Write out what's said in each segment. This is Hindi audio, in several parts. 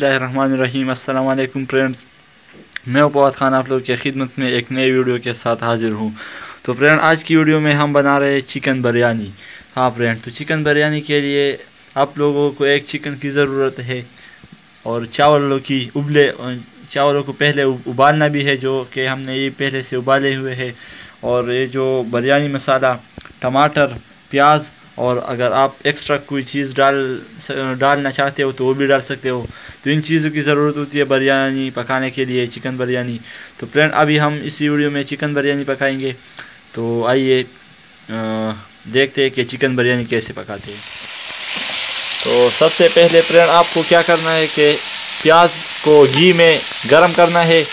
बिस्मिल्लाहिर्रहमानिर्रहीम। अस्सलाम वालेकुम फ्रेंड्स, मैं उपवाद खान आप लोग की खिदमत में एक नई वीडियो के साथ हाजिर हूँ। तो फ्रेंड, आज की वीडियो में हम बना रहे हैं चिकन बिरयानी। हाँ फ्रेंड, तो चिकन बिरयानी के लिए आप लोगों को एक चिकन की ज़रूरत है और चावलों को पहले उबालना भी है, जो कि हमने ये पहले से उबाले हुए हैं। और ये जो बिरयानी मसाला, टमाटर, प्याज, और अगर आप एक्स्ट्रा कोई चीज़ डालना चाहते हो तो वो भी डाल सकते हो। तो इन चीज़ों की ज़रूरत होती है बिरयानी पकाने के लिए, चिकन बिरयानी। तो फ्रेंड, अभी हम इसी वीडियो में चिकन बिरयानी पकाएंगे। तो आइए देखते हैं कि चिकन बिरयानी कैसे पकाते हैं। तो सबसे पहले फ्रेंड, आपको क्या करना है कि प्याज को घी में गरम करना है,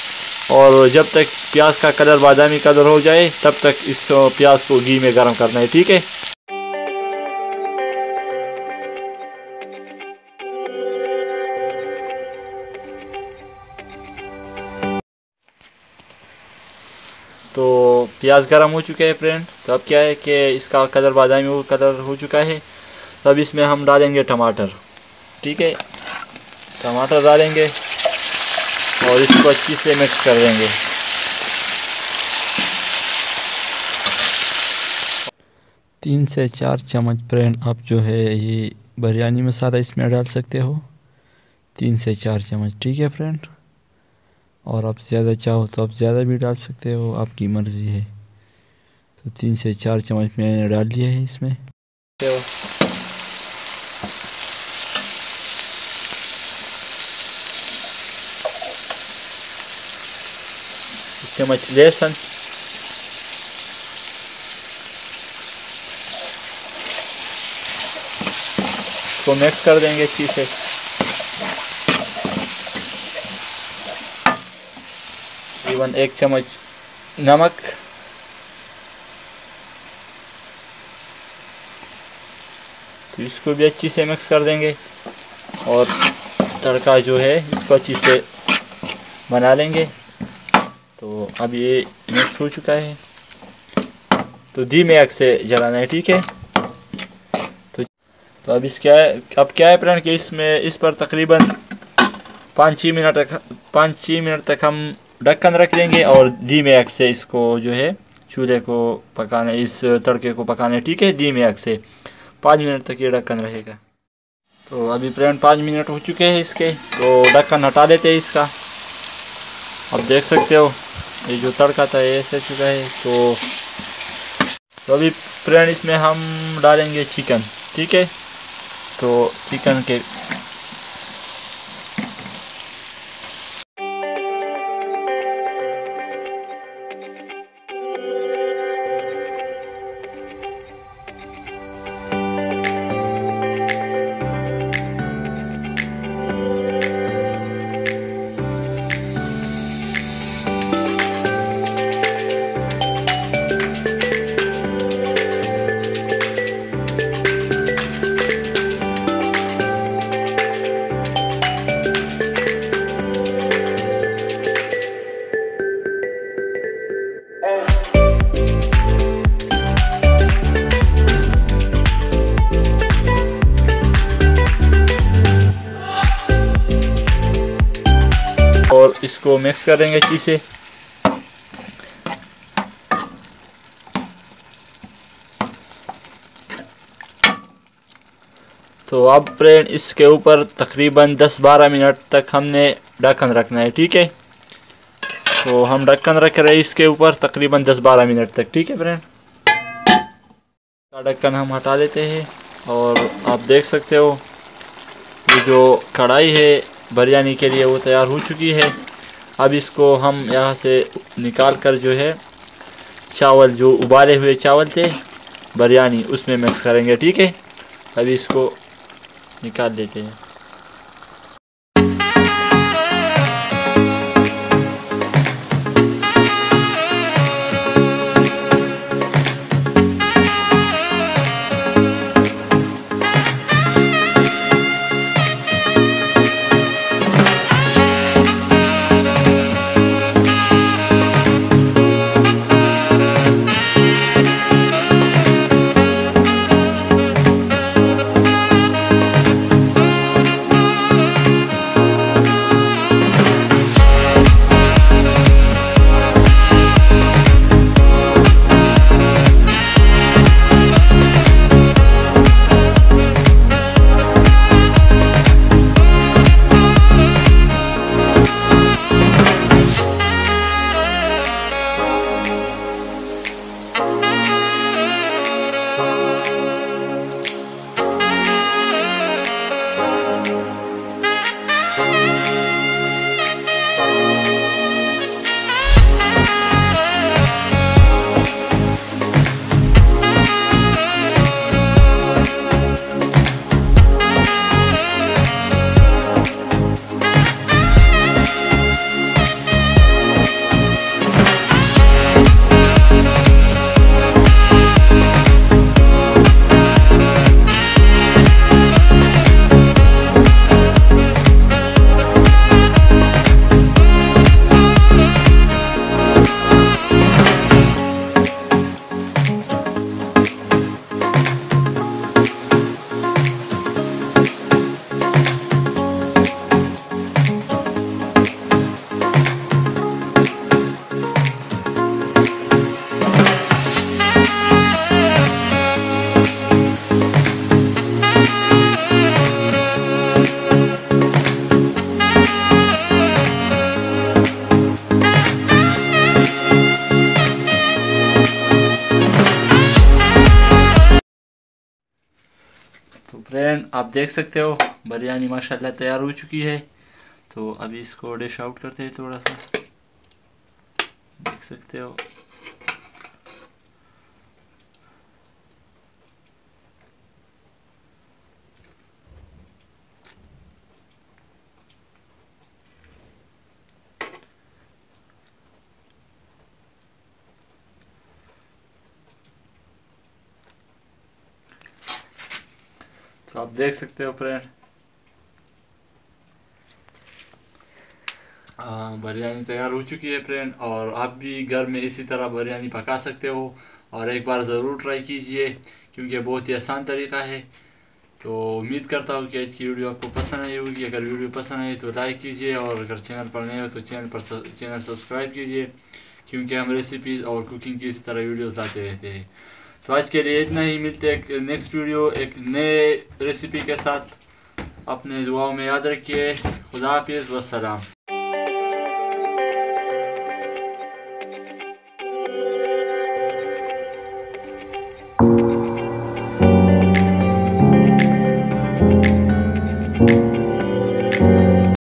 और जब तक प्याज का कलर बादामी कलर हो जाए तब तक इस प्याज को घी में गरम करना है, ठीक है। तो प्याज गरम हो चुके हैं फ्रेंड। तो अब क्या है कि इसका कलर बादामी कलर हो चुका है। तो अब इसमें हम डालेंगे टमाटर, ठीक है। टमाटर डालेंगे और इसको अच्छी से मिक्स कर देंगे। तीन से 4 चम्मच फ्रेंड आप जो है ये बिरयानी मसाला इसमें डाल सकते हो, 3 से 4 चम्मच, ठीक है फ्रेंड। और आप ज़्यादा चाहो तो आप ज़्यादा भी डाल सकते हो, आपकी मर्ज़ी है। तो 3 से 4 चम्मच मैंने डाल दिया है इसमें। चम्मच लहसुन, को मिक्स कर देंगे अच्छी से। तकरीबन 1 चम्मच नमक, तो इसको भी अच्छी से मिक्स कर देंगे। और तड़का जो है इसको अच्छी से बना लेंगे। तो अब ये मिक्स हो चुका है, तो धीमे आंच से जलाना है, ठीक है। तो अब अब क्या है फ्रेंड कि इस पर तकरीबन 5-6 मिनट तक हम ढक्कन रख देंगे, और धीमे आंच से इसको जो है चूल्हे को पकाना, इस तड़के को पकाना है, ठीक है। धीमे आंच से 5 मिनट तक ये ढक्कन रहेगा। तो अभी फ्रेंड 5 मिनट हो चुके हैं इसके, तो ढक्कन हटा लेते हैं इसका। अब देख सकते हो ये जो तड़का था ये ऐसे चुका है। तो अभी फ्रेंड इसमें हम डालेंगे चिकन, ठीक है। तो चिकन के और इसको मिक्स करेंगे अच्छी से। तो अब फ्रेंड इसके ऊपर तकरीबन 10-12 मिनट तक हमने ढक्कन रखना है, ठीक है। तो हम ढक्कन रख रहे हैं इसके ऊपर तकरीबन 10-12 मिनट तक, ठीक है फ्रेंड। ढक्कन हम हटा लेते हैं, और आप देख सकते हो ये जो कढ़ाई है बिरयानी के लिए वो तैयार हो चुकी है। अब इसको हम यहाँ से निकाल कर जो है चावल, जो उबाले हुए चावल थे बिरयानी, उसमें मिक्स करेंगे, ठीक है। अभी इसको निकाल देते हैं। तो फ्रेंड आप देख सकते हो बिरयानी माशाल्लाह तैयार हो चुकी है। तो अभी इसको डिश आउट करते हैं थोड़ा सा, देख सकते हो। तो आप देख सकते हो फ्रेंड बिरयानी तैयार हो चुकी है फ्रेंड, और आप भी घर में इसी तरह बिरयानी पका सकते हो और एक बार ज़रूर ट्राई कीजिए क्योंकि बहुत ही आसान तरीका है। तो उम्मीद करता हूँ कि आज की वीडियो आपको पसंद आई होगी। अगर वीडियो पसंद आई तो लाइक कीजिए, और अगर चैनल पर नए हो तो चैनल सब्सक्राइब कीजिए क्योंकि हम रेसिपीज़ और कुकिंग की इस तरह वीडियोस लाते रहते हैं। तो आज के लिए इतना ही, मिलते हैं एक नेक्स्ट वीडियो एक नए रेसिपी के साथ। अपने दुआओं में याद रखिए। खुदा हाफिज़, वस्सलाम।